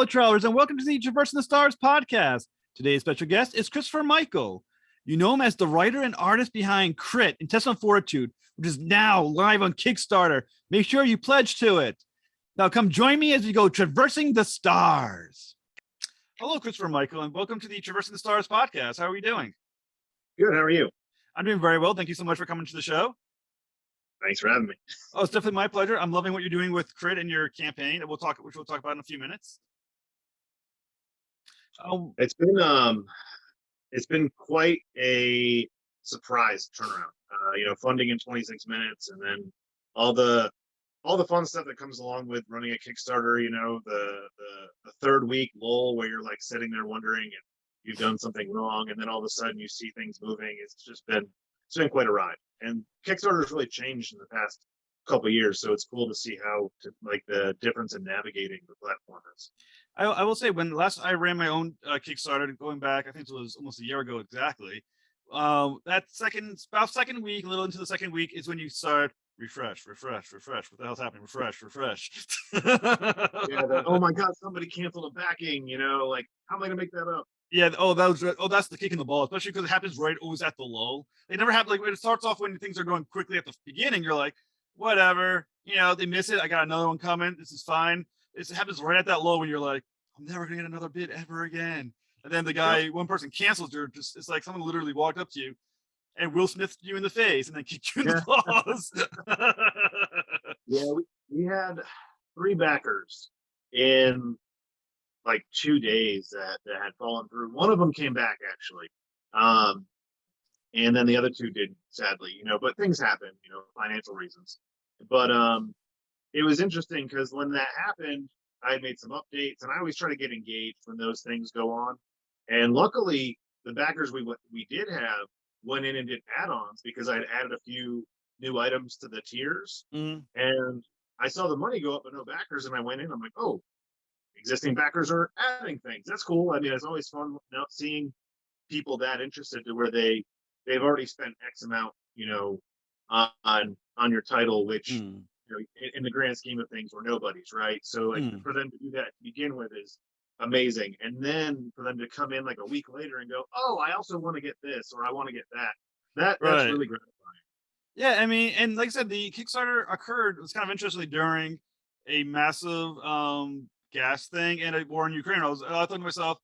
fellow travelers, and welcome to the Traversing the Stars podcast. Today's special guest is Christopher Michael. You know him as the writer and artist behind C.R.I.T. Intestinal Fortitude, which is now live on Kickstarter. Make sure you pledge to it. Now come join me as we go traversing the stars. Hello, Christopher Michael, and welcome to the Traversing the Stars podcast. How are we doing? Good. How are you? I'm doing very well. Thank you so much for coming to the show. Thanks for having me. Oh, it's definitely my pleasure. I'm loving what you're doing with C.R.I.T. and your campaign, which we'll talk about in a few minutes. It's been quite a surprise turnaround. Funding in 26 minutes, and then all the fun stuff that comes along with running a Kickstarter. The third week lull where you're like sitting there wondering if you've done something wrong, and then all of a sudden you see things moving. It's been quite a ride, and Kickstarter has really changed in the past couple of years. So it's cool to see the difference in navigating the platform is. I will say, when last I ran my own Kickstarter, going back, I think it was almost a year ago exactly. That second week, a little into the second week, is when you start refresh. What the hell's happening? Refresh. Oh my God, somebody canceled a backing. How am I gonna make that up? Yeah. That's the kick in the ball, especially because it happens right always at the lull. It never happens when it starts off when things are going quickly at the beginning. You're like, whatever, they miss it. I got another one coming. This is fine. It happens right at that low when you're like, I'm never gonna get another bid ever again. And then one person cancels. It's like someone literally walked up to you and Will Smith you in the face and then kicked you in the balls. Yeah, we had 3 backers in like 2 days that had fallen through. One of them came back actually. And then the other 2 didn't, sadly, but things happen, financial reasons. But it was interesting because when that happened, I had made some updates, and I always try to get engaged when those things go on. And luckily, the backers we did have went in and did add-ons because I had added a few new items to the tiers. Mm. And I saw the money go up, but no backers. And I went in, I'm like, oh, existing backers are adding things. That's cool. I mean, it's always fun seeing people that interested to where they've already spent X amount, on your title, which in the grand scheme of things were nobody's, right? So for them to do that to begin with is amazing, and then for them to come in like a week later and go, oh, I also want to get this, or I want to get that's really gratifying. Yeah, I mean, and like I said, the Kickstarter it was kind of interestingly during a massive gas thing and a war in Ukraine. I thought to myself,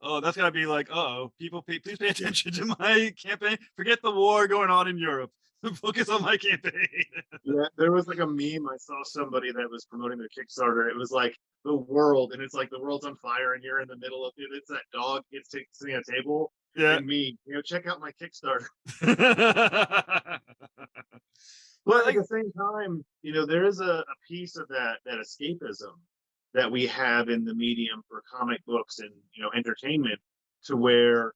oh, that's gotta be like, people, please pay attention to my campaign. Forget the war going on in Europe. Focus on my campaign. Yeah, there was like a meme. I saw somebody that was promoting their Kickstarter. It was like the world, and it's like the world's on fire, and you're in the middle of it. It's that dog sitting at a table. Yeah. And me, check out my Kickstarter. But at the same time, there is a piece of that escapism that we have in the medium for comic books and entertainment, to where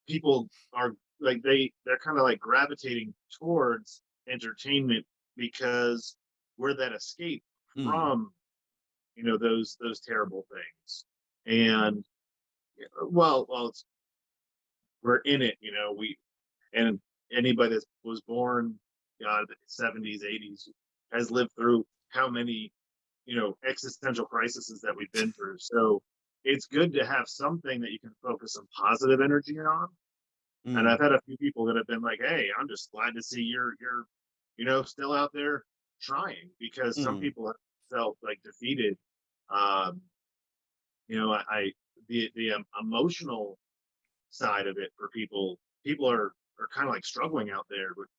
people are like they're kind of like gravitating towards entertainment because we're that escape from those terrible things. And we're in it, and anybody that was born the 70s, 80s has lived through how many existential crises that we've been through. So it's good to have something that you can focus some positive energy on. And I've had a few people that have been like, hey, I'm just glad to see you're still out there trying, because some people have felt like defeated. The emotional side of it for people are kind of like struggling out there with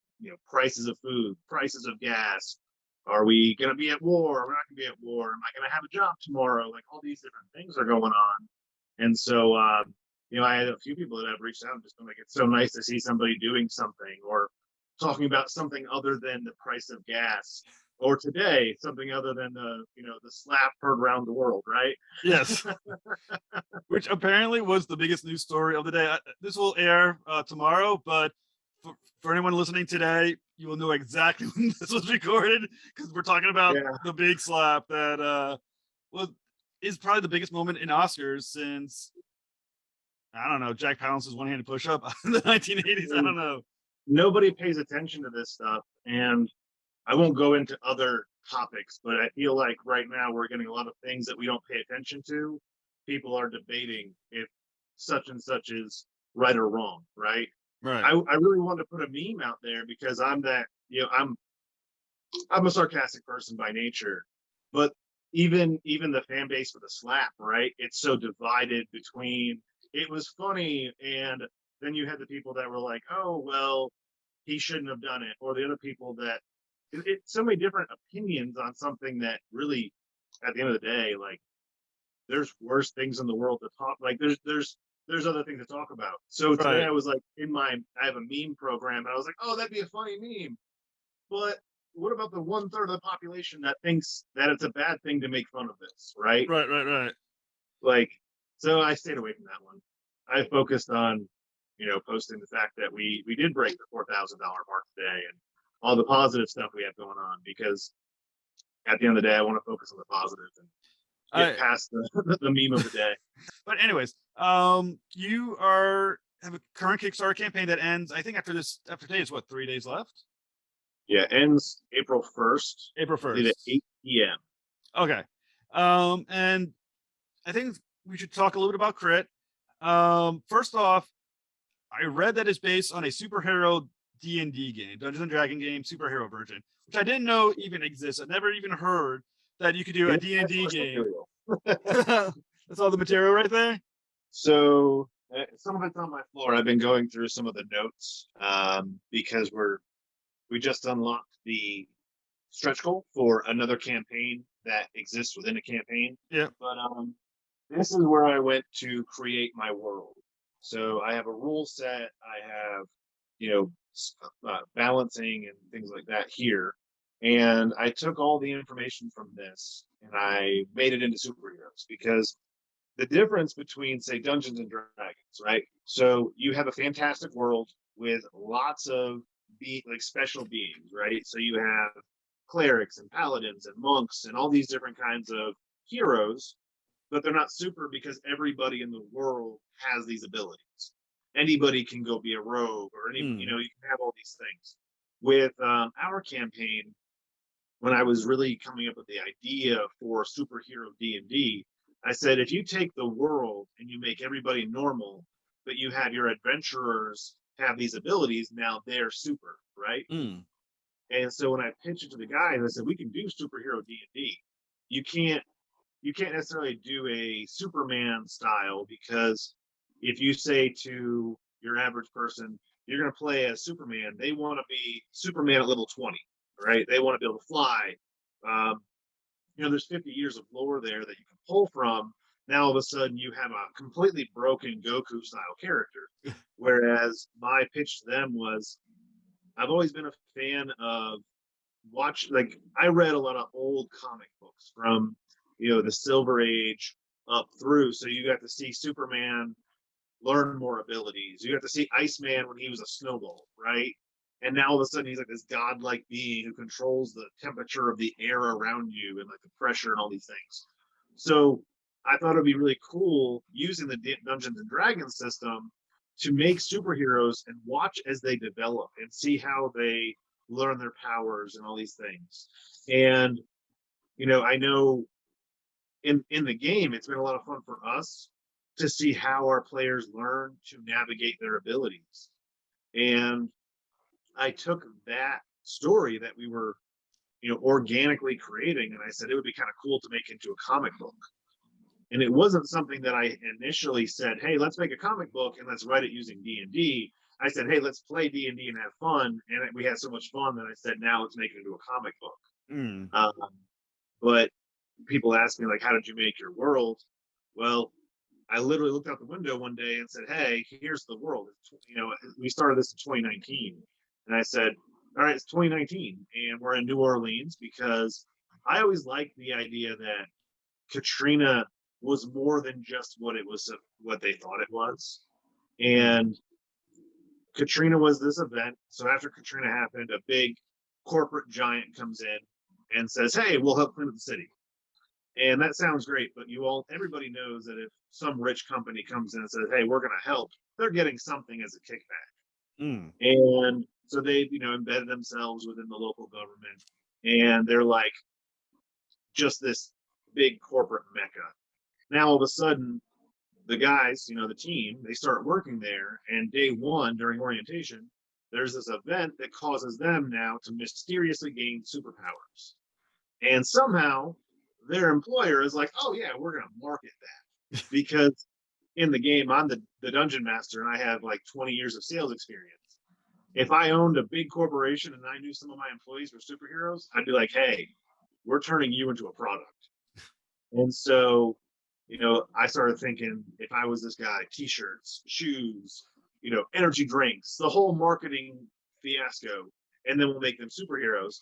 prices of food, prices of gas. Are we going to be at war? Are we not going to be at war? Am I going to have a job tomorrow? Like, all these different things are going on. And so, I had a few people that have reached out and just been like, it's so nice to see somebody doing something, or talking about something other than the price of gas, or today, something other than the slap heard around the world, right? Yes. Which apparently was the biggest news story of the day. This will air tomorrow, but for anyone listening today, you will know exactly when this was recorded, because we're talking about the big slap that is probably the biggest moment in Oscars since, I don't know, Jack Palance's one-handed push-up in the 1980s. I don't know. Nobody pays attention to this stuff, and I won't go into other topics, but I feel like right now we're getting a lot of things that we don't pay attention to, people are debating if such and such is right or wrong, right? Right. I really wanted to put a meme out there because I'm that, I'm a sarcastic person by nature, but even the fan base for the slap, right? It's so divided between it was funny, and then you had the people that were like, oh well, he shouldn't have done it, or the other people that it's so many different opinions on something that really, at the end of the day, like there's worse things in the world to talk. Like there's other things to talk about. So today Right. I was like I have a meme program, and I was like, oh, that'd be a funny meme, but what about the 1/3 of the population that thinks that it's a bad thing to make fun of this, right? Right. Right. Right. Like, so I stayed away from that one. I focused on, posting the fact that we did break the $4,000 mark today and all the positive stuff we have going on, because at the end of the day, I want to focus on the positive and get I past the the meme of the day. But anyways, you have a current Kickstarter campaign that ends, I think after today is what, 3 days left? Yeah, ends April 1st, April complete at 1st. 8 p.m. Okay. And I think we should talk a little bit about Crit. First off, I read that it's based on a superhero D&D game, Dungeons and Dragon game, superhero version, which I didn't know even exists. I never even heard that you could do a Here's my D&D source game. material. That's all the material right there. So some of it's on my floor. I've been going through some of the notes, because we just unlocked the stretch goal for another campaign that exists within a campaign. Yeah. But this is where I went to create my world. So I have a rule set. I have, balancing and things like that here. And I took all the information from this and I made it into superheroes, because the difference between, say, Dungeons and Dragons, right? So you have a fantastic world with lots of like special beings, right? So you have clerics and paladins and monks and all these different kinds of heroes, but they're not super because everybody in the world has these abilities. Anybody can go be a rogue, or any, Mm. you can have all these things. With our campaign, when I was really coming up with the idea for superhero D&D, I said, if you take the world and you make everybody normal, but you have your adventurers have these abilities, now they're super, right? Mm. And so when I pitched it to the guys, I said, we can do superhero D&D. You can't you can't necessarily do a Superman style, because if you say to your average person, you're going to play as Superman, they want to be Superman at level 20, right? They want to be able to fly. Um, there's 50 years of lore there that you can pull from. Now all of a sudden you have a completely broken Goku style character. Whereas my pitch to them was, I've always been a fan of I read a lot of old comic books from, the Silver Age up through. So you got to see Superman learn more abilities. You got to see Iceman when he was a snowball, right? And now all of a sudden he's like this godlike being who controls the temperature of the air around you and like the pressure and all these things. So I thought it'd be really cool using the Dungeons and Dragons system to make superheroes and watch as they develop and see how they learn their powers and all these things. And I know in the game, it's been a lot of fun for us to see how our players learn to navigate their abilities. And I took that story that we were, organically creating, and I said it would be kind of cool to make into a comic book. And it wasn't something that I initially said, hey, let's make a comic book and let's write it using D&D. I said, hey, let's play D&D and have fun. And we had so much fun that I said, now let's make it into a comic book. Mm. But people ask me, like, how did you make your world? Well, I literally looked out the window one day and said, hey, here's the world. We started this in 2019. And I said, all right, it's 2019 and we're in New Orleans, because I always liked the idea that Katrina was more than just what they thought it was. And Katrina was this event. So after Katrina happened, a big corporate giant comes in and says, hey, we'll help clean up the city. And that sounds great, but everybody knows that if some rich company comes in and says, hey, we're going to help, they're getting something as a kickback. Mm. And so they, embedded themselves within the local government, and they're like just this big corporate mecca. Now all of a sudden, the guys, the team, they start working there, and day one during orientation, there's this event that causes them now to mysteriously gain superpowers. And somehow their employer is like, oh yeah, we're gonna market that. Because in the game, I'm the dungeon master and I have like 20 years of sales experience. If I owned a big corporation and I knew some of my employees were superheroes, I'd be like, hey, we're turning you into a product. And so, I started thinking, if I was this guy, t-shirts, shoes, energy drinks, the whole marketing fiasco, and then we'll make them superheroes.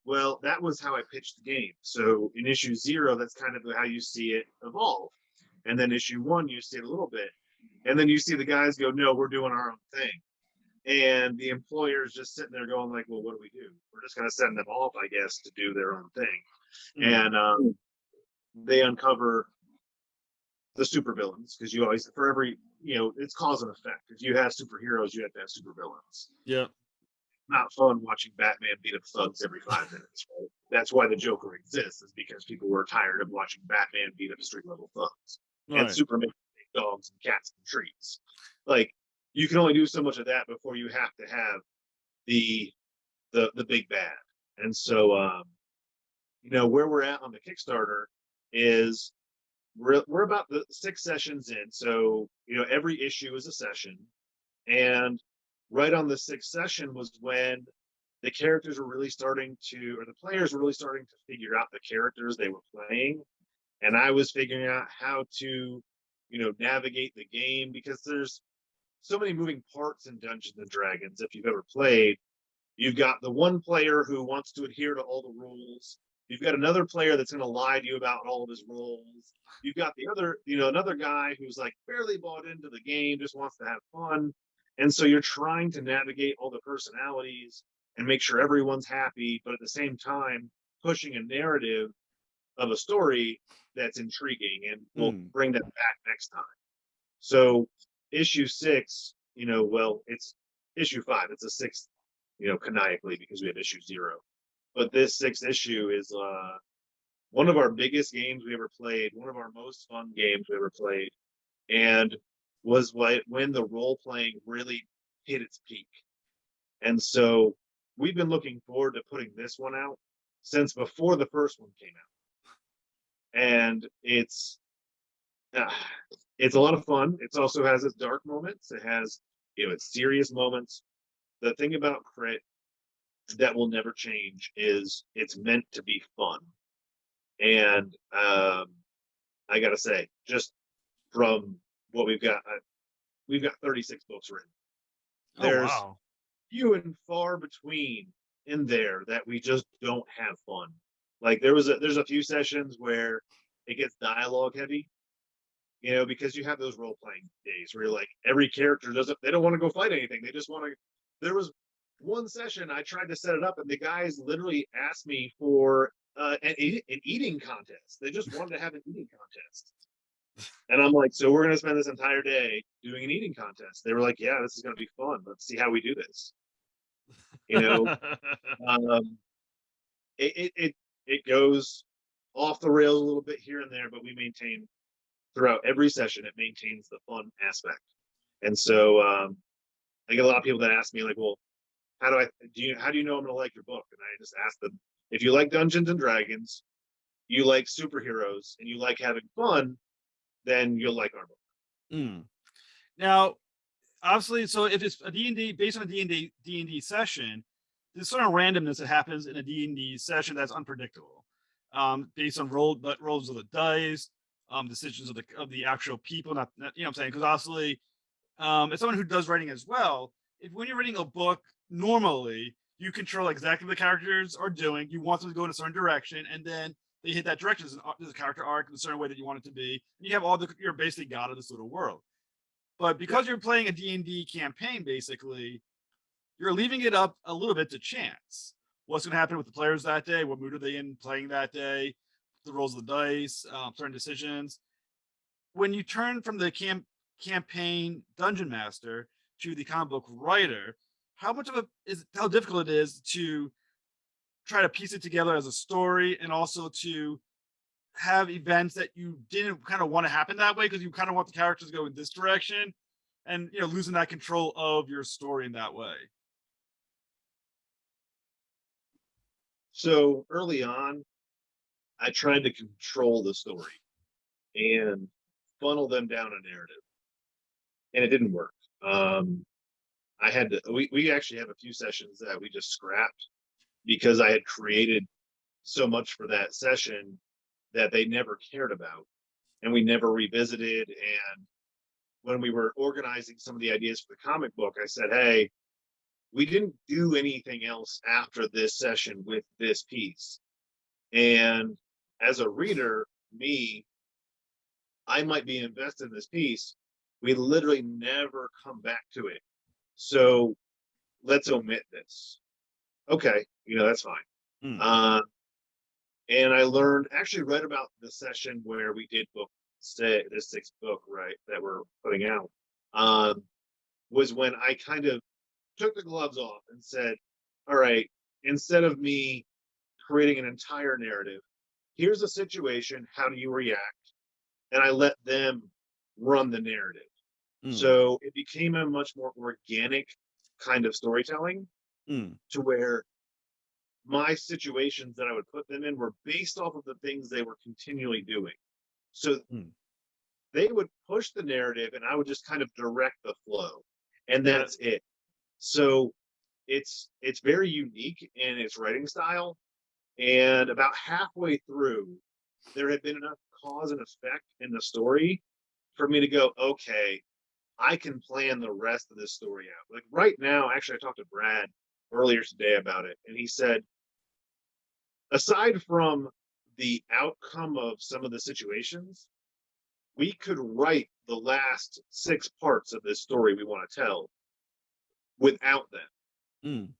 Well, that was how I pitched the game. So in issue 0, that's kind of how you see it evolve. And then issue 1, you see it a little bit. And then you see the guys go, no, we're doing our own thing. And the employer is just sitting there going like, well, what do we do? We're just going to send them off, I guess, to do their own thing. And they uncover the supervillains, because you always, for every, it's cause and effect. If you have superheroes, you have to have supervillains. Yeah. Not fun watching Batman beat up thugs every 5 minutes. Right? That's why the Joker exists, is because people were tired of watching Batman beat up street level thugs. Right. And Superman take dogs and cats and trees. Like, you can only do so much of that before you have to have the big bad. And so where we're at on the Kickstarter is we're about the 6 sessions in. So every issue is a session, and right on the 6th session was when the characters were really starting to, or the players were really starting to figure out the characters they were playing. And I was figuring out how to, navigate the game, because there's so many moving parts in Dungeons and Dragons. If you've ever played, you've got the one player who wants to adhere to all the rules. You've got another player that's going to lie to you about all of his roles. You've got the other, another guy who's like barely bought into the game, just wants to have fun. And so you're trying to navigate all the personalities and make sure everyone's happy, but at the same time, pushing a narrative of a story that's intriguing, and we'll bring that back next time. So issue 6, well, it's issue 5. It's a 6th, canonically, because we have issue 0. But this 6th issue is one of our biggest games we ever played, one of our most fun games we ever played, and was when the role playing really hit its peak. And so we've been looking forward to putting this one out since before the first one came out. And it's a lot of fun. It also has its dark moments. It has, its serious moments. The thing about Crit that will never change is it's meant to be fun. And I gotta say, just from what we've got 36 books written. There's few and far between in there that we just don't have fun. Like there's a few sessions where it gets dialogue heavy, because you have those role playing days where you're like, every character they don't want to go fight anything. They just want to. There was one session I tried to set it up, and the guys literally asked me for an eating contest. They just wanted to have an eating contest. And I'm like, so we're going to spend this entire day doing an eating contest. They were like, yeah, this is going to be fun. Let's see how we do this. It goes off the rails a little bit here and there, but we maintain throughout every session, it maintains the fun aspect. And so I get a lot of people that ask me like, well, how do you know I'm going to like your book? And I just ask them, if you like Dungeons and Dragons, you like superheroes, and you like having fun, then you'll like our book. Now, obviously, so if it's a D&D based on a D&D session, there's sort of randomness that happens in a D&D session that's unpredictable, based on rolls of the dice, decisions of the actual people. Not what I'm saying, because obviously, as someone who does writing as well, when you're reading a book, normally you control exactly what the characters are doing. You want them to go in a certain direction, and then they hit that direction. There's a character arc in a certain way that you want it to be. And you have you're basically god of this little world. But because you're playing a D&D campaign, basically, you're leaving it up a little bit to chance. What's going to happen with the players that day? What mood are they in playing that day? The rolls of the dice, certain decisions. When you turn from the campaign dungeon master to the comic book writer, how difficult it is to try to piece it together as a story, and also to have events that you didn't kind of want to happen that way because you kind of want the characters to go in this direction, and losing that control of your story in that way? So early on, I tried to control the story and funnel them down a narrative, and it didn't work. Um, I had to. We actually have a few sessions that we just scrapped because I had created so much for that session that they never cared about, and we never revisited. And when we were organizing some of the ideas for the comic book, I said, "Hey, we didn't do anything else after this session with this piece." And as a reader, I might be invested in this piece. We literally never come back to it. So let's omit this. Okay, that's fine. Mm. Uh, and I actually read about the session where we did this sixth book, right, that we're putting out, was when I kind of took the gloves off and said, all right, instead of me creating an entire narrative, here's a situation, how do you react? And I let them run the narrative. Mm. So it became a much more organic kind of storytelling to where my situations that I would put them in were based off of the things they were continually doing. So they would push the narrative and I would just kind of direct the flow. And that's it. So it's very unique in its writing style. And about halfway through, there had been enough cause and effect in the story for me to go, okay, I can plan the rest of this story out. Like right now, actually, I talked to Brad earlier today about it, and he said, aside from the outcome of some of the situations, we could write the last 6 parts of this story we want to tell without them.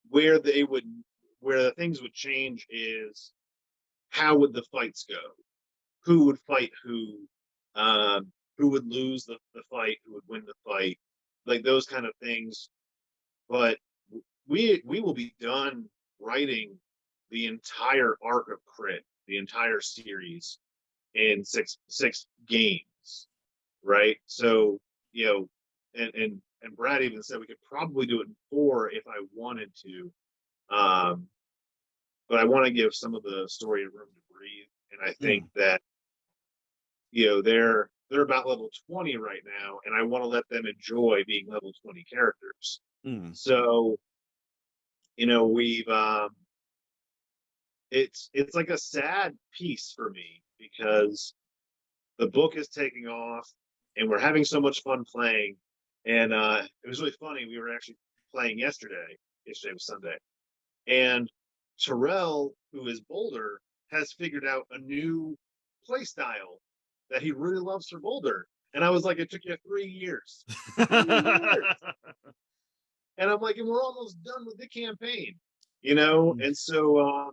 Where the things would change is how would the fights go? Who would fight who? Who would lose the fight? Who would win the fight? Like those kind of things. But we will be done writing the entire arc of Crit, the entire series in six games, right? So and Brad even said we could probably do it in 4 if I wanted to, but I want to give some of the story room to breathe, and I think that they're about level 20 right now, and I want to let them enjoy being level 20 characters. So we've it's like a sad piece for me because the book is taking off and we're having so much fun playing. And it was really funny. We were actually playing yesterday. Yesterday was Sunday. And Terrell, who is Boulder, has figured out a new play style that he really loves for Boulder. And I was like, it took you 3 years. 3 years. And I'm like, and we're almost done with the campaign, And so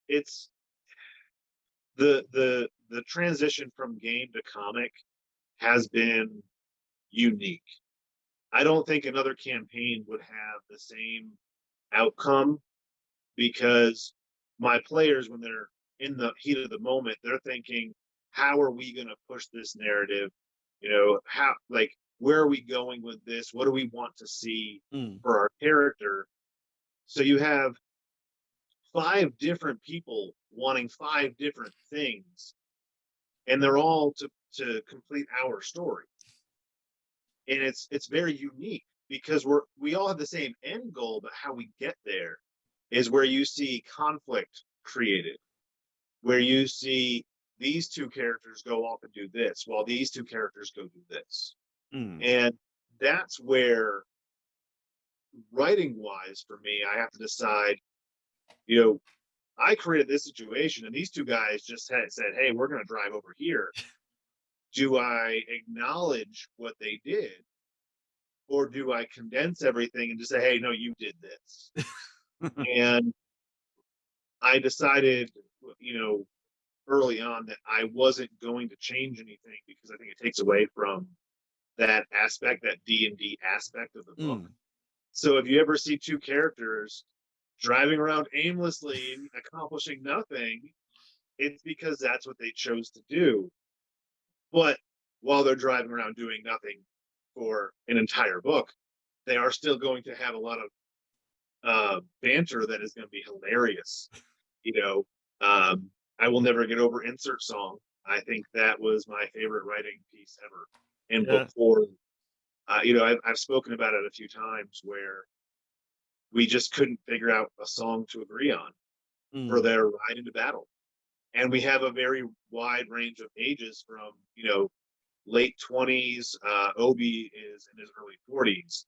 it's the transition from game to comic has been unique. I don't think another campaign would have the same outcome because my players, when they're in the heat of the moment, they're thinking, how are we going to push this narrative? Where are we going with this? What do we want to see for our character? So you have 5 different people wanting 5 different things, and they're all to complete our story. And it's very unique because we all have the same end goal, but how we get there is where you see conflict created, where you see these 2 characters go off and do this while these 2 characters go do this. And that's where, writing wise, for me, I have to decide, I created this situation and these 2 guys just said, hey, we're going to drive over here. Do I acknowledge what they did? Or do I condense everything and just say, hey, no, you did this? And I decided, early on that I wasn't going to change anything because I think it takes away from that aspect, that D&D aspect of the book. So if you ever see 2 characters driving around aimlessly and accomplishing nothing, it's because that's what they chose to do. But while they're driving around doing nothing for an entire book, they are still going to have a lot of banter that is going to be hilarious. You know, I will never get over insert song. I think that was my favorite writing piece ever in book Yeah. four. I've spoken about it a few times where we just couldn't figure out a song to agree on for Mm. their ride into battle. And we have a very wide range of ages from, late 20s. Obi is in his early 40s.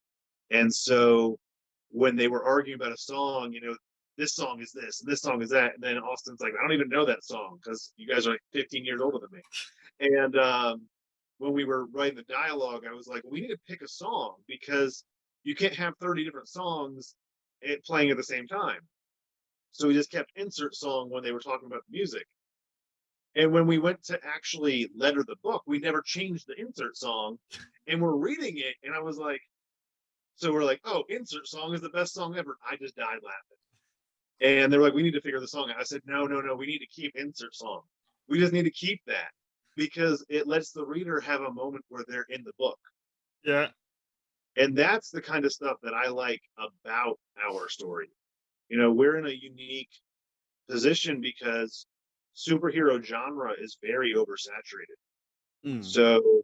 And so when they were arguing about a song, this song is this, and this song is that. And then Austin's like, I don't even know that song because you guys are like 15 years older than me. And when we were writing the dialogue, I was like, we need to pick a song because you can't have 30 different songs playing at the same time. So we just kept insert song when they were talking about the music. And when we went to actually letter the book, we never changed the insert song. And we're reading it, and I was like, so we're like, oh, insert song is the best song ever. I just died laughing. And they're like, we need to figure the song out. I said, no, no, no, we need to keep insert song. We just need to keep that because it lets the reader have a moment where they're in the book. Yeah. And that's the kind of stuff that I like about our story. We're in a unique position because superhero genre is very oversaturated. Mm. So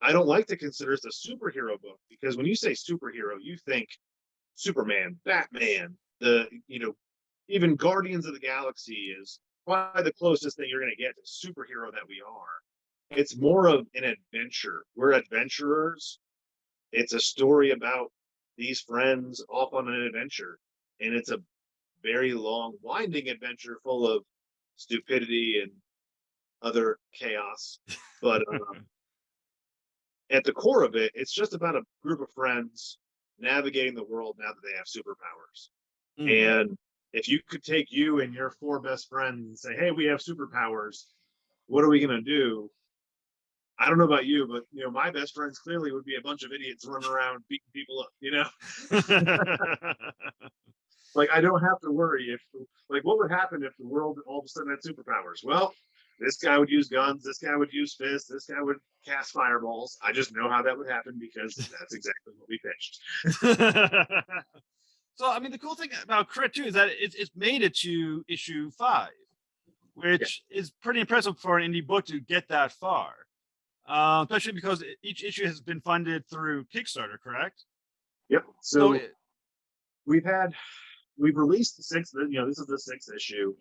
I don't like to consider this a superhero book because when you say superhero, you think Superman, Batman, even Guardians of the Galaxy is probably the closest thing you're going to get to superhero that we are. It's more of an adventure. We're adventurers. It's a story about these friends off on an adventure. And it's a very long, winding adventure full of stupidity and other chaos. But at the core of it, it's just about a group of friends navigating the world now that they have superpowers. Mm. And if you could take you and your four best friends and say, hey, we have superpowers, what are we going to do? I don't know about you, but my best friends clearly would be a bunch of idiots running around beating people up. Like I don't have to worry if what would happen if the world all of a sudden had superpowers? Well, this guy would use guns, this guy would use fists, this guy would cast fireballs. I just know how that would happen because that's exactly what we pitched. So, I mean, the cool thing about Crit too is that it's made it to issue 5, Yeah. which is pretty impressive for an indie book to get that far. Especially because each issue has been funded through Kickstarter, correct? Yep. So, So we've had we've released the sixth. This is the sixth issue.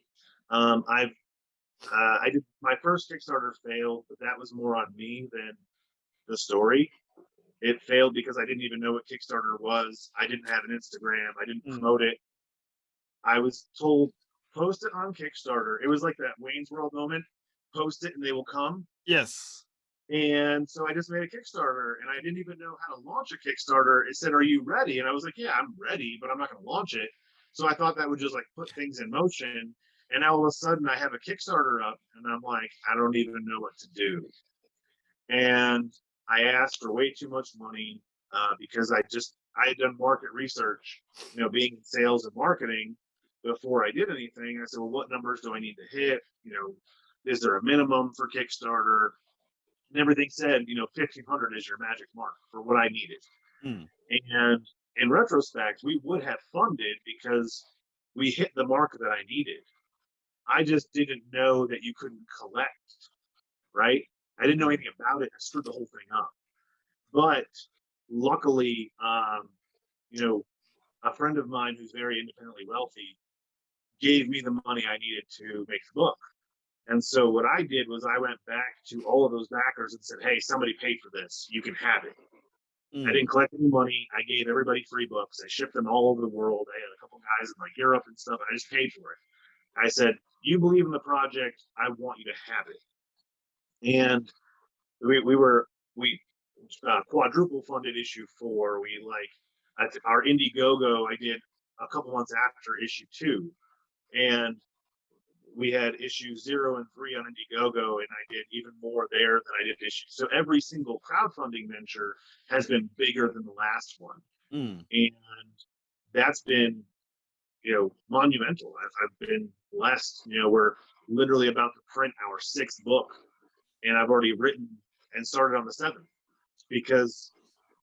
I did my first Kickstarter failed, but that was more on me than the story. It failed because I didn't even know what Kickstarter was. I didn't have an Instagram. I didn't mm, promote it. I was told post it on Kickstarter. It was like that Wayne's World moment. Post it and they will come. yes. And so I just made a Kickstarter and I didn't even know how to launch a Kickstarter. It said, are you ready? And I was like, yeah, I'm ready, but I'm not going to launch it. So I thought that would just like put things in motion. And now all of a sudden I have a Kickstarter up and I'm like, I don't even know what to do. And I asked for way too much money because I had done market research, being in sales and marketing before I did anything. I said, well, what numbers do I need to hit? Is there a minimum for Kickstarter? And everything said, 1,500 is your magic mark for what I needed. Mm, And in retrospect, we would have funded because we hit the mark that I needed. I just didn't know that you couldn't collect, right? I didn't know mm, anything about it. I screwed the whole thing up. But luckily, a friend of mine who's very independently wealthy gave me the money I needed to make the book. And so what I did was I went back to all of those backers and said, hey, somebody paid for this. You can have it. I mm. didn't collect any money. I gave everybody free books. I shipped them all over the world. I had a couple guys in like Europe and stuff. And I just paid for it. I said, you believe in the project. I want you to have it. And we quadruple funded issue 4. We our Indiegogo I did a couple months after issue 2. And we had issue 0 and 3 on Indiegogo, and I did even more there than I did issue. So every single crowdfunding venture has been bigger than the last one, Mm. and that's been monumental. I've been blessed. We're literally about to print our 6th book, and I've already written and started on the 7th, because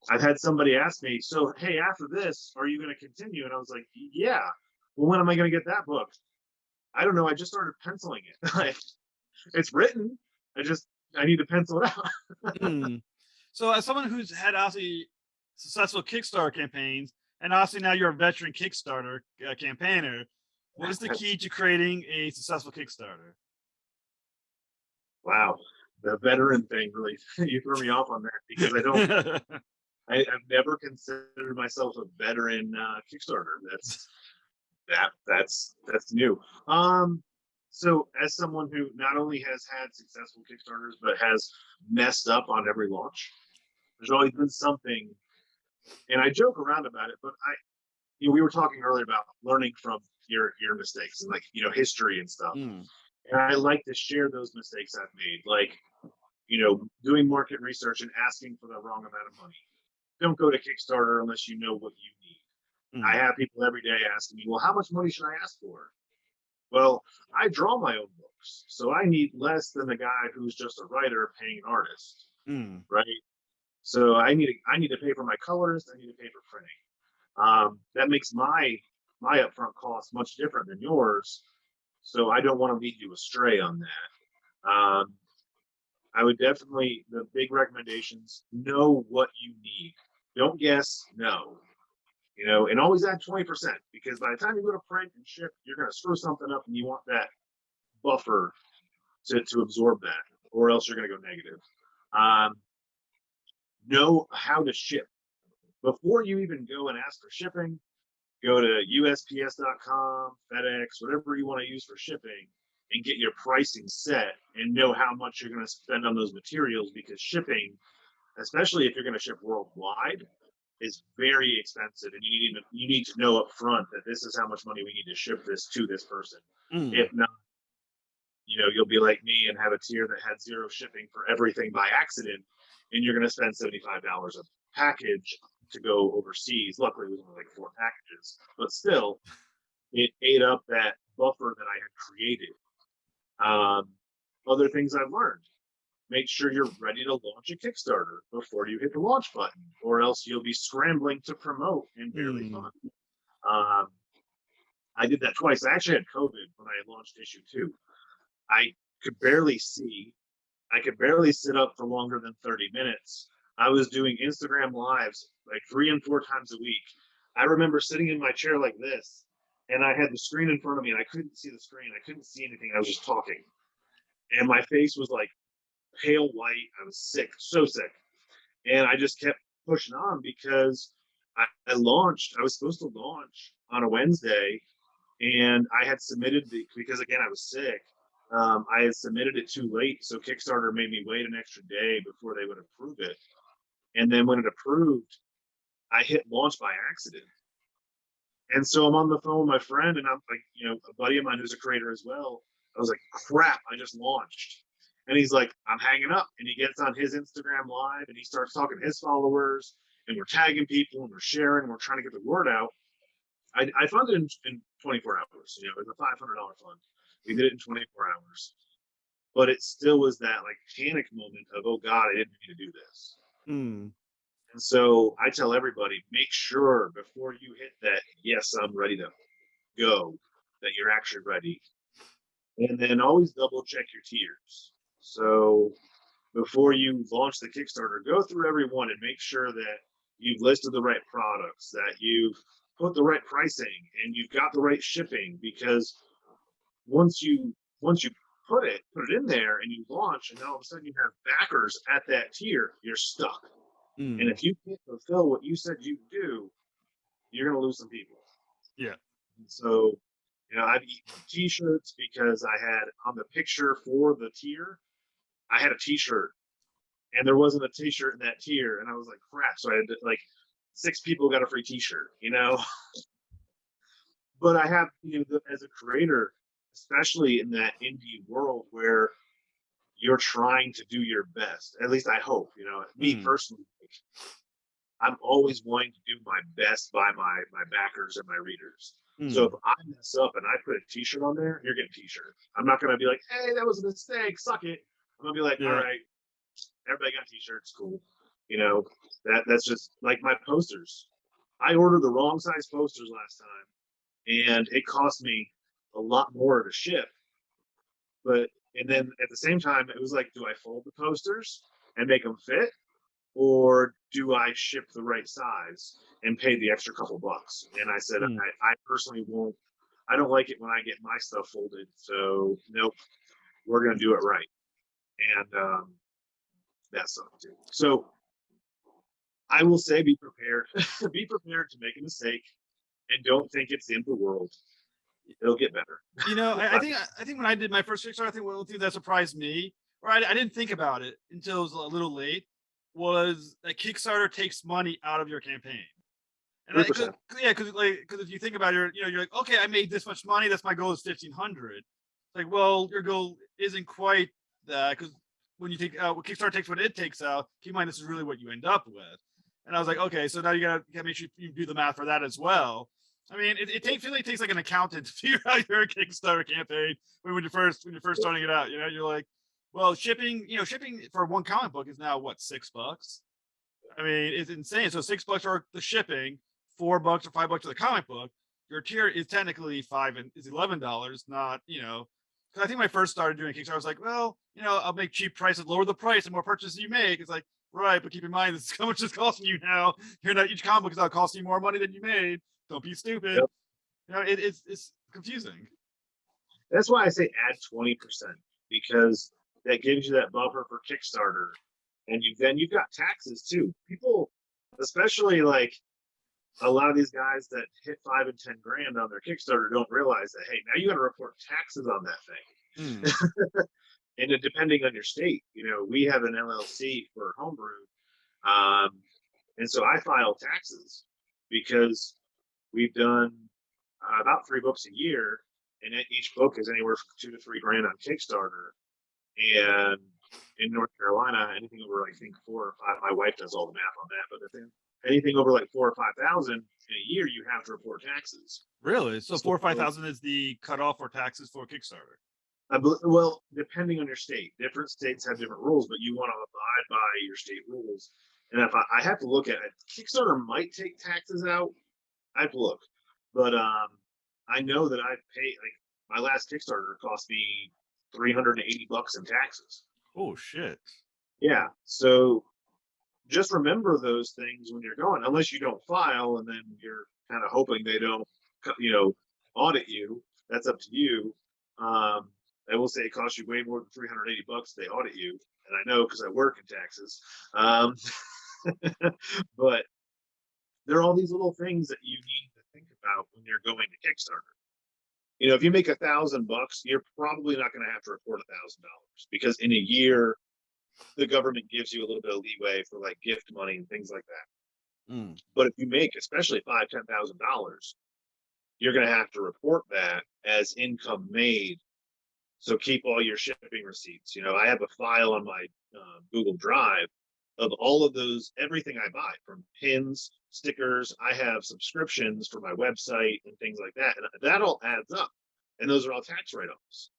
I've had somebody ask me, so hey, after this, are you going to continue? And I was like, yeah. Well, when am I going to get that book? I don't know. I just started penciling it. Like, it's written. I need to pencil it out. Mm. So, as someone who's had obviously successful Kickstarter campaigns, and obviously now you're a veteran Kickstarter campaigner, what is the key to creating a successful Kickstarter? Wow, the veteran thing really you threw me off on that, because I've never considered myself a veteran Kickstarter. That's new. Um, so as someone who not only has had successful Kickstarters but has messed up on every launch, there's always been something, and I joke around about it, but we were talking earlier about learning from your mistakes and, like, history and stuff. Mm. And I like to share those mistakes I've made, like, doing market research and asking for the wrong amount of money. Don't go to Kickstarter unless you know what you need. I Mm. have people every day asking me, well, how much money should I ask for? Well, I draw my own books, so I need less than the guy who's just a writer paying an artist, Mm. right? So I need to pay for my colorist. I need to pay for printing. That makes my upfront cost much different than yours. So I don't want to lead you astray on that. I would definitely, the big recommendations, know what you need. Don't guess, know. And always add 20%, because by the time you go to print and ship, you're going to screw something up, and you want that buffer to absorb that, or else you're going to go negative. Um, know how to ship. Before you even go and ask for shipping, go to USPS.com, FedEx, whatever you want to use for shipping, and get your pricing set and know how much you're going to spend on those materials, because shipping, especially if you're going to ship worldwide, is very expensive, and you need to know up front that this is how much money we need to ship this to this person. Mm. If not, you'll be like me and have a tier that had 0 shipping for everything by accident, and you're going to spend $75 a package to go overseas. Luckily, it was only like 4 packages, but still, it ate up that buffer that I had created. Other things I've learned: make sure you're ready to launch a Kickstarter before you hit the launch button, or else you'll be scrambling to promote and barely Mm. fund. Um, I did that twice. I actually had COVID when I launched issue 2. I could barely see. I could barely sit up for longer than 30 minutes. I was doing Instagram lives like 3 and 4 times a week. I remember sitting in my chair like this, and I had the screen in front of me, and I couldn't see the screen. I couldn't see anything. I was just talking. And my face was like pale white. I was sick, so sick. And I just kept pushing on, because I launched. I was supposed to launch on a Wednesday, and I had submitted because again I was sick. I had submitted it too late, so Kickstarter made me wait an extra day before they would approve it. And then when it approved, I hit launch by accident. And so I'm on the phone with my friend, and I'm like, a buddy of mine who's a creator as well. I was like, crap, I just launched. And he's like, I'm hanging up. And he gets on his Instagram live, and he starts talking to his followers, and we're tagging people, and we're sharing, and we're trying to get the word out. I funded in 24 hours. It was a $500 fund. We did it in 24 hours. But it still was that like panic moment of, oh God, I didn't mean to do this. Mm. And so I tell everybody, make sure before you hit that, yes, I'm ready to go, that you're actually ready. And then always double check your tiers. So before you launch the Kickstarter, go through every one and make sure that you've listed the right products, that you've put the right pricing, and you've got the right shipping. Because once you put it in there and you launch, and all of a sudden you have backers at that tier, you're stuck. And Mm. if you can't fulfill what you said you do, you're going to lose some people. Yeah. And so, I've eaten T-shirts, because I had on the picture for the tier, I had a T-shirt, and there wasn't a T-shirt in that tier, and I was like, crap. So I had to, like, 6 people got a free T-shirt. But I have, as a creator, especially in that indie world where you're trying to do your best. At least I hope. Me Mm. personally, I'm always wanting to do my best by my backers and my readers. So Mm. if I mess up and I put a t-shirt on there, you're getting a t-shirt. I'm not gonna be like, hey, that was a mistake, suck it. I'm gonna be like, all Yeah. right, everybody got t-shirts, cool. You know, that's just like my posters. I ordered the wrong size posters last time, and it cost me a lot more to ship. But and then at the same time, it was like, do I fold the posters and make them fit, or do I ship the right size and pay the extra couple bucks? And I said, Mm. I personally won't. I don't like it when I get my stuff folded. So nope, we're gonna do it right. And that sucked too. So I will say, be prepared. Be prepared to make a mistake, and don't think it's the end of the world. It'll get better. You know, I think when I did my first Kickstarter, I think one thing that surprised me, or I didn't think about it until it was a little late, was that Kickstarter takes money out of your campaign. And I, cause, 100%. yeah, because if you think about it, you're like, okay, I made this much money. That's my goal is 1,500. Like, well, your goal isn't quite that, because when you take what Kickstarter takes what it takes out, keep in mind this is really what you end up with. And I was like, okay, so now you gotta make sure you do the math for that as well. I mean, really takes like an accountant to figure out your Kickstarter campaign when you're first starting it out. You know, you're like, well, shipping for one comic book is now what, $6? I mean, it's insane. So $6 for the shipping, $4 or $5 for the comic book. Your tier is technically $11, not, because I think when I first started doing Kickstarter, I was like, well, I'll make cheap prices, lower the price, the more purchases you make. It's like, right, but keep in mind this is how much it's costing you now. You're not each comic book is not costing you more money than you made. Don't be stupid. Yep. It's confusing. That's why I say add 20%, because that gives you that buffer for Kickstarter. And you've got taxes too. People, especially like a lot of these guys that hit 5 and 10 grand on their Kickstarter, don't realize that, hey, now you got to report taxes on that thing. Mm. And depending on your state, we have an LLC for homebrew. Um, and so I file taxes because we've done about 3 books a year, and each book is anywhere from 2 to 3 grand on Kickstarter. And in North Carolina, anything over, I think, 4 or 5, my wife does all the math on that, but if anything over like 4 or 5 thousand in a year, you have to report taxes. Really? So So 4 or 5 thousand is the cutoff for taxes for Kickstarter. well, depending on your state, different states have different rules, but you want to abide by your state rules. And if I have to look at it, Kickstarter might take taxes out. I have to look, but I know that I pay, like, my last Kickstarter cost me $380 in taxes. Oh shit. Yeah, so just remember those things when you're going, unless you don't file, and then you're kind of hoping they don't, audit you. That's up to you. I will say it costs you way more than $380 they audit you, and I know because I work in taxes. But there are all these little things that you need to think about when you're going to Kickstarter. If you make $1,000, you're probably not going to have to report $1,000, because in a year the government gives you a little bit of leeway for like gift money and things like that. Mm. But if you make especially $5,000-$10,000, you're going to have to report that as income made. So keep all your shipping receipts. I have a file on my Google Drive of all of those, everything I buy, from pins, stickers. I have subscriptions for my website and things like that, and that all adds up. And those are all tax write-offs.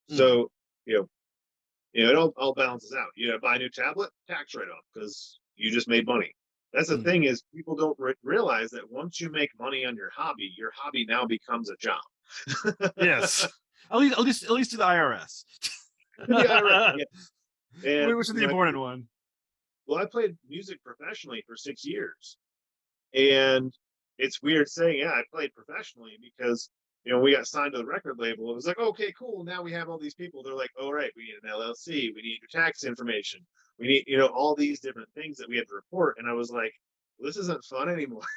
So it all balances out. Buy a new tablet, tax write-off, because you just made money. That's the thing, is people don't realize that once you make money on your hobby now becomes a job. Yes. At least to the IRS. The IRS, yeah. And Which is the important one. Well, I played music professionally for 6 years. And it's weird saying, yeah, I played professionally, because we got signed to the record label. It was like, okay, cool. Now we have all these people. They're like, all right, we need an LLC. We need your tax information. We need, all these different things that we have to report. And I was like, well, this isn't fun anymore.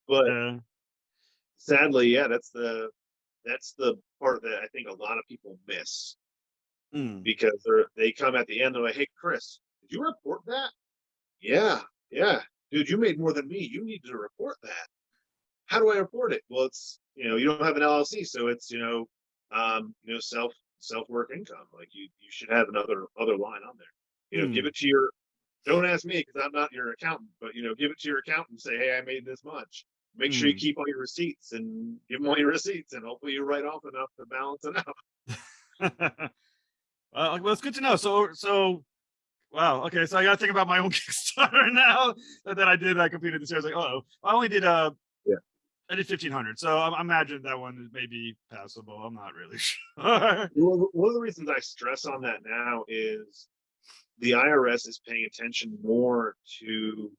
But Yeah. sadly, yeah, that's the part that I think a lot of people miss, because they come at the end. They're like, hey, Chris, did you report that? Yeah. Dude, you made more than me. You need to report that. How do I report it? Well, it's, you don't have an LLC, so it's, self work income. Like you should have another line on there. Give it to Don't ask me because I'm not your accountant, but give it to your accountant and say, hey, I made this much. Make sure you Mm. keep all your receipts and give them all your receipts, and hopefully you write off enough to balance it out. Well, it's good to know. So wow. Okay, so I got to think about my own Kickstarter now that I did. I completed this year. I was like, oh, I only did Yeah. I did 1,500. So I imagine that one is maybe passable. I'm not really sure. Well, one of the reasons I stress on that now is the IRS is paying attention more to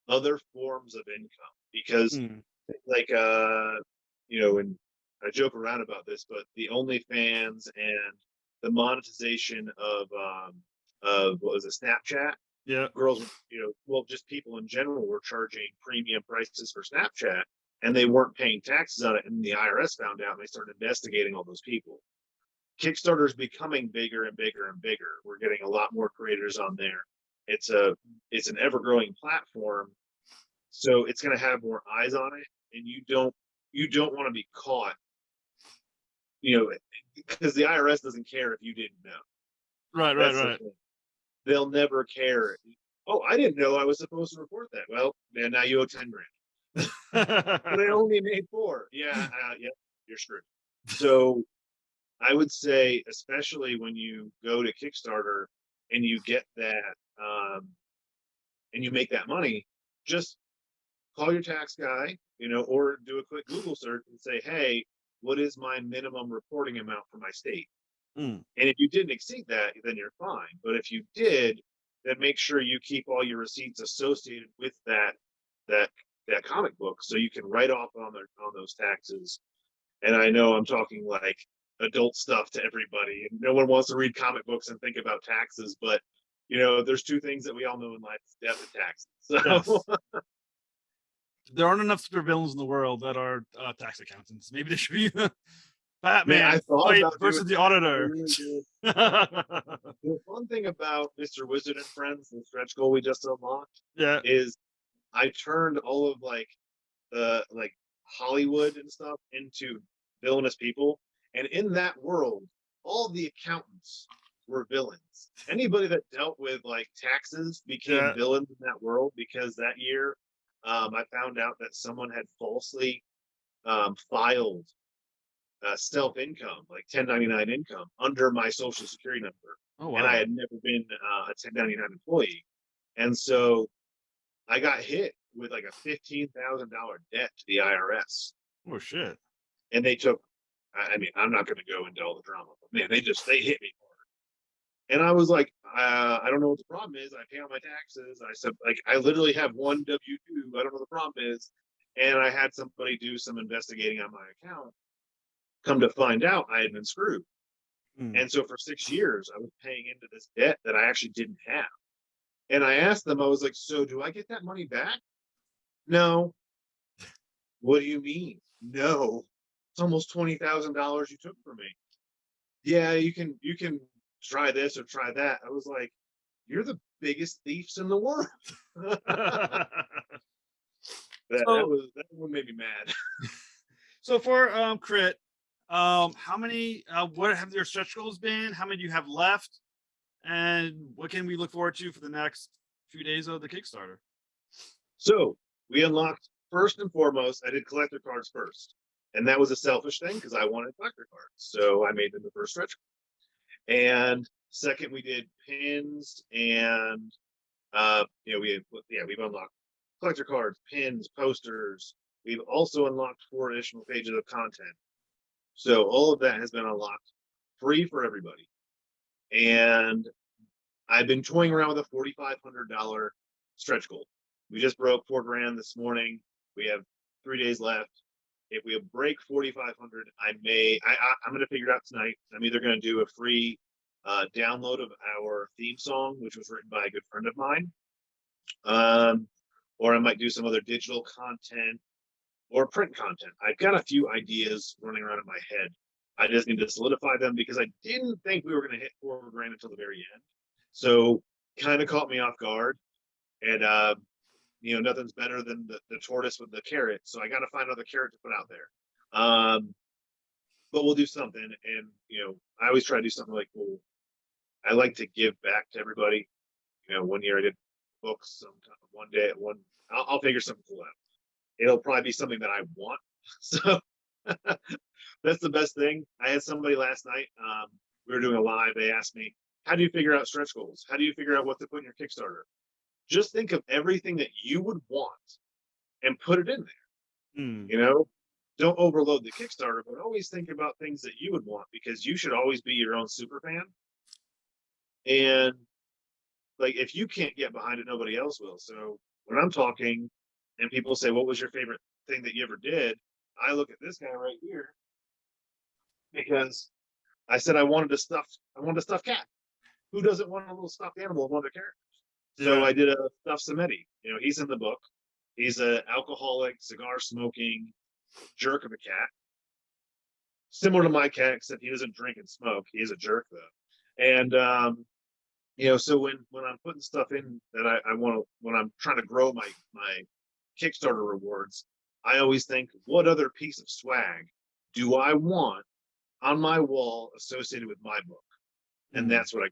other forms of income because, Mm, like, and I joke around about this, but the OnlyFans and the monetization of what was it, Snapchat, yeah. girls, well, just people in general were charging premium prices for Snapchat, and they weren't paying taxes on it, and the IRS found out, and they started investigating all those people. Kickstarter is becoming bigger and bigger and bigger. We're getting a lot more creators on there. It's an ever growing platform, so it's going to have more eyes on it, and you don't want to be caught, you know, because the IRS doesn't care if you didn't know. Right. Right. That's the Right. thing. They'll never care. Oh, I didn't know I was supposed to report that. Well, man, now you owe 10 grand. But I only made four. Yeah, yeah, you're screwed. So I would say, especially when you go to Kickstarter and you get that, and you make that money, just call your tax guy, or do a quick Google search and say, hey, what is my minimum reporting amount for my state? Mm, And if you didn't exceed that, then you're fine. But if you did, then make sure you keep all your receipts associated with that that comic book, so you can write off on those taxes. And I know I'm talking like adult stuff to everybody, and no one wants to read comic books and think about taxes, but there's two things that we all know in life: death and taxes. So yes. There aren't enough supervillains in the world that are tax accountants. Maybe they should be man, I Batman thought fight about doing versus the that. I auditor. really did. The fun thing about Mr. Wizard and Friends, the stretch goal we just unlocked, Yeah. is I turned all of like the like Hollywood and stuff into villainous people. And in that world, all the accountants were villains. Anybody that dealt with like taxes became Yeah. villains in that world, because that year, I found out that someone had falsely filed self income, like 1099 income, under my social security number. Oh And I wow. had never been a 1099 employee. And so I got hit with like a $15,000 debt to the IRS, Oh shit. and they took. I mean, I'm not going to go into all the drama, but man, they hit me hard, and I was like, I don't know what the problem is. I pay all my taxes. I said, like, I literally have one W-2. I don't know what the problem is, and I had somebody do some investigating on my account. Come to find out, I had been screwed, Mm. and so for 6 years, I was paying into this debt that I actually didn't have. And I asked them, I was like, so do I get that money back? No. What do you mean? No. It's almost $20,000 you took from me. Yeah, you can try this or try that. I was like, you're the biggest thieves in the world. that that so was that one made me mad. so for crit, how many what have your stretch goals been? How many do you have left? And what can we look forward to for the next few days of the Kickstarter? So we unlocked, first and foremost, I did collector cards first. And that was a selfish thing because I wanted collector cards. So I made them the first stretch. And second, we did pins, and we've unlocked collector cards, pins, posters. We've also unlocked 4 additional pages of content. So all of that has been unlocked free for everybody. And I've been toying around with a $4,500 stretch goal. We just broke 4 grand this morning. We have 3 days left. If we break 4,500, I'm going to figure it out tonight. I'm either going to do a free download of our theme song, which was written by a good friend of mine, or I might do some other digital content or print content. I've got a few ideas running around in my head. I just need to solidify them because I didn't think we were going to hit 4 grand until the very end. So kind of caught me off guard. And nothing's better than the tortoise with the carrot. So I got to find another carrot to put out there. But we'll do something. And I always try to do something like, well, I like to give back to everybody. One year I did books sometime one day. I'll figure something cool out. It'll probably be something that I want. So that's the best thing. I had somebody last night. We were doing a live. They asked me, "How do you figure out stretch goals? How do you figure out what to put in your Kickstarter?" Just think of everything that you would want and put it in there. Hmm. You know, don't overload the Kickstarter, but always think about things that you would want, because you should always be your own super fan. And like, if you can't get behind it, nobody else will. So when I'm talking and people say, "What was your favorite thing that you ever did?" I look at this guy right here, because I said I wanted a stuffed cat. Who doesn't want a little stuffed animal of one of their characters? So Yeah. I did a stuffed Samedi. You know, he's in the book. He's an alcoholic, cigar smoking jerk of a cat. Similar to my cat, except he doesn't drink and smoke. He is a jerk though. And you know, so when I'm putting stuff in that I want to, when I'm trying to grow my Kickstarter rewards, I always think, what other piece of swag do I want on my wall associated with my book? And Hmm. that's what I.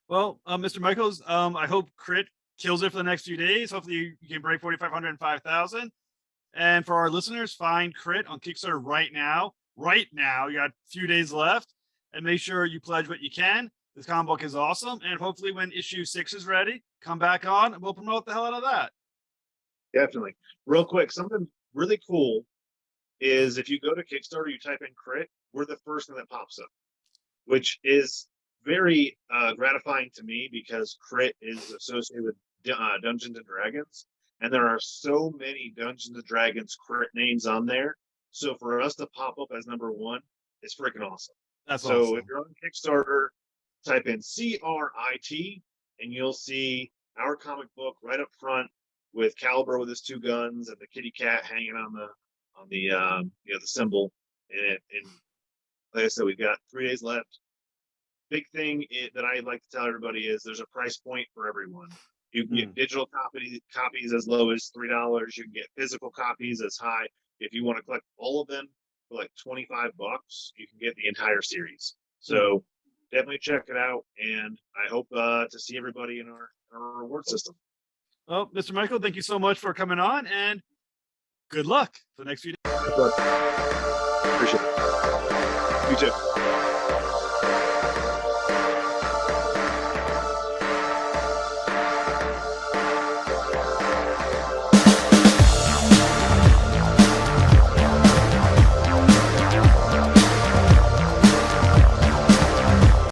Well, Mr. Michaels, I hope Crit kills it for the next few days. Hopefully you can break 4,500 and 5,000. And for our listeners, find Crit on Kickstarter right now. Right now, you got a few days left, and make sure you pledge what you can. This comic book is awesome, and hopefully, when issue 6 is ready, come back on and we'll promote the hell out of that. Definitely. Real quick, something really cool is if you go to Kickstarter, you type in Crit, we're the first thing that pops up, which is very gratifying to me, because Crit is associated with Dungeons and Dragons, and there are so many Dungeons and Dragons Crit names on there. So for us to pop up as number one is freaking awesome. That's So awesome. if you're on Kickstarter, type in C.R.I.T, and you'll see our comic book right up front with Caliber with his two guns and the kitty cat hanging on the you know, the symbol in it. And like I said, we've got 3 days left. Big thing that I like to tell everybody is there's a price point for everyone. You can get digital copies as low as $3. You can get physical copies as high. If you want to collect all of them for like $25, you can get the entire series. So definitely check it out, and I hope to see everybody in our reward system. Well, Mr. Michael, thank you so much for coming on, and good luck for the next few days. Appreciate it. You too.